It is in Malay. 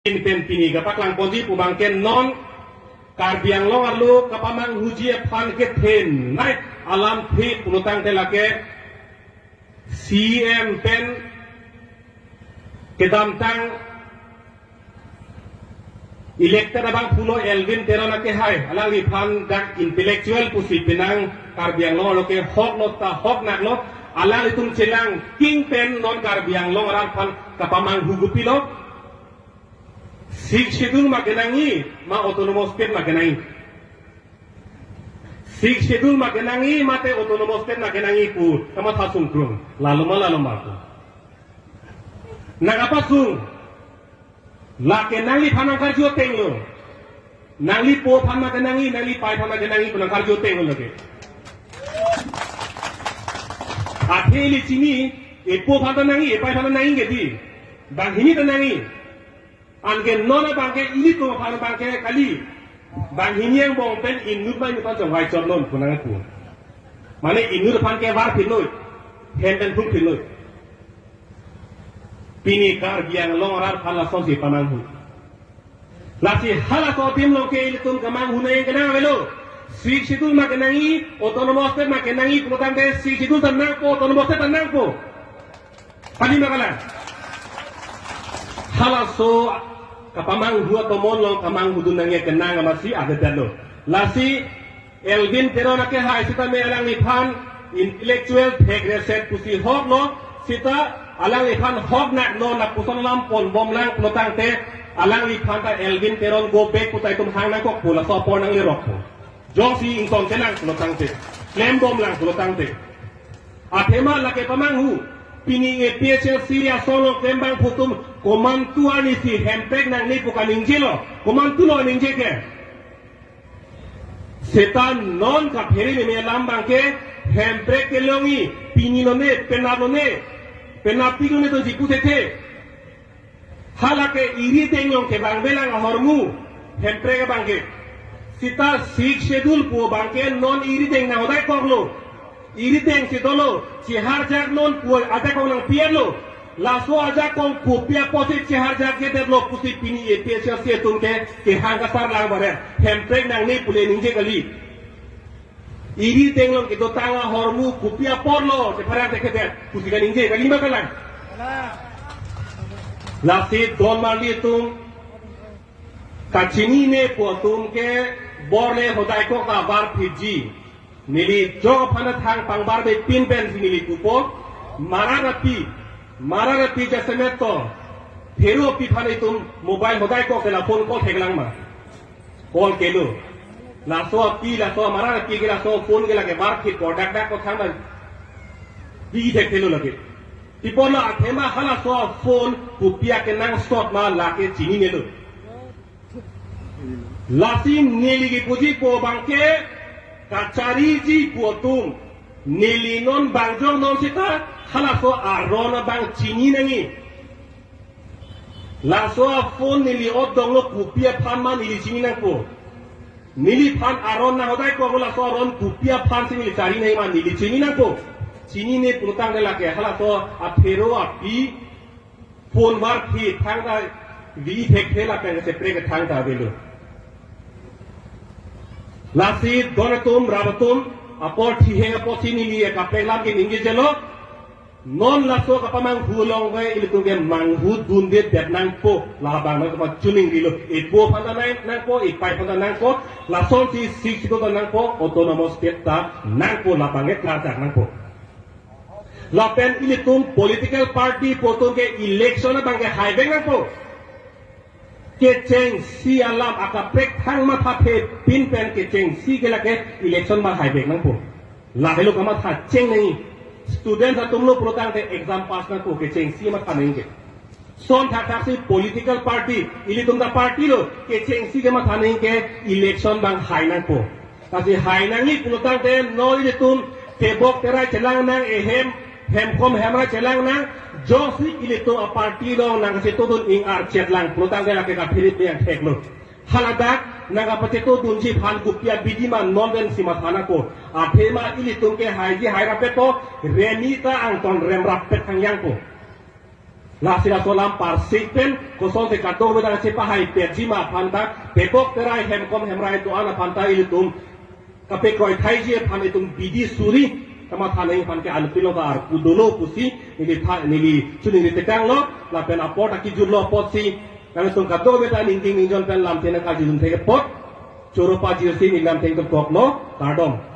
Pen pini kapak lang ponji pubangken non karbiang long arlu kapamang huji pan ke ten naik alam thi punutang telake CM pen kedam tang elected abang pulo Elvin terona ke hai alang li pan dak intellectual pusi pinang karbiang long loke hok nota hok nak lo alang itung celang king pen non karbiang long aral pan kapamang hugupilo Six schedule magenangi ma autonomous state magenangi. Six schedule magenangi mate autonomous state magenangi pu kama thasung krung lalu tu. Nagapa sung lake nali phanakar jo tenglo. Nali po phamagenangi nali pai phamagenangi punakar jo tenglo lage. Atheli chini epo phamanangi epai phamanangi gedi. Banghini tanangi Angke nona bangke ini tu mana bangke kali banghini yang bong pen inur mai nukan jawai jornon punang aku mana inur bangke war piloi henden pun piloi pini kar biang longar pala sosi pananghu lasi hala ko tim loke ilitun kamang hunai kena velo sik sidul makenangi autonomous state makenangi punang de sik sidul tanang po autonomous state tanang po padi makalan hala so kapamang dua tomon long kamang hudun nangye kenang amasi ada dalo lasi Elvin terona ke hai sita me alang liphan intellectual regreset pusi hok lo sita alang liphan hok nak no na puson lam pon bom lang plotang te alang liphan ta Elvin teron go back putai tum hang nang kok pula so por nang lirok po jong si ingson telang plotang te klem bom lang plotang te atema lake pamang hu pini PHL Syria solo kembang hukum komantuan isi hempek nang ni bukan ninjelo komantu lo ninje ke setan non ka pheri me lambang ke hempek ke longi pini no ne penapi ne to jipu the halake iri tengong ke bang belang hormu hempek bangke sita sik schedule po bangke non iri teng na odai korlo iri teng si dolo si harjak non kuai ada kau nang pielo laso aja kau kupia posit si harjak ke delo pusi pini EPS si tungke ke hangga sar lang bare hemprek nang ni pule ninje kali iri teng long itu tanga hormu kupia porlo se parang teke te pusi kan ninje kali makalan lasi don mali tung kacini ne potum ke borle hodai ko ka bar Fiji nili jo phana thang pangbar be pin pen nili kupo mararapi jasemeto phero pi phane tum mobile hodai ko kela phone call theglang ma call kelo la so mararapi gela so phone gela ke bar ki product da ko thang ba bi thek kelo lage tipola athema hala so phone kupia ke nang stop ma la ke chini nelo lasim nili ki puji po bangke kacari ji puatung nilinon bangjong non sita halaso arona bang cini nangi laso phone nili odong lo kupia phanma nili cini nang po nili phan aron na hodai ko laso aron kupia phan si nili cari nai ma nili cini nang po cini ne putang de lake halaso aphero api phone war phi thang da vi thek thela pe se pre ke thang da belo Lasit donatum rabatum apor thihe apor sini liye kapenglam ke ningi jelo non laso kapamang hulong ke ilitung ke manghut bundet dat nang po labang nang kapag tuning dilo ipo panta nang po ipai panta nang po lason si sik sito nang po autonomous state ta nang po labang ke klarjak nang po lapen ilitung political party potong ke election na bang ke haibeng nang po keceng si alam akaprek thang matha phe pin pen keceng si ke lake election ma haibek nang po la helo kama tha cheng nahi student sa tumlo protang te exam pass na ko keceng si ma tha nahi ke son tha si political party ili tumda party lo keceng si ke ma tha nahi ke election bang hai nang po kasi hai nang ni protang te no ili tum te bok tera chelang nang hemkom hemra chelang nang Josi ilito a party lo nang kasi tudun ing archet lang plutang kaya kaya pilit yang teklo haladak nang kapate tudun si phan kupia bidima non si masana ko athema ilito ke haiji haira peto remita angton rem rapet kang yang ko La sila solam par sikpen kosong te kato beda sepa hai perjima phanta pepok terai hemkom hemrai to ana phanta ilitum kape koi thai je phan itum bidi suri tama thanai phan ke alpilo ka ar kudulo pusi nili chuni ni tekang lo la pen apot aki jullo pot si kami tung kato beda ningking ningjon pen lam tena ka jilun theke pot choropa jirsi nilam teng to kok lo kardom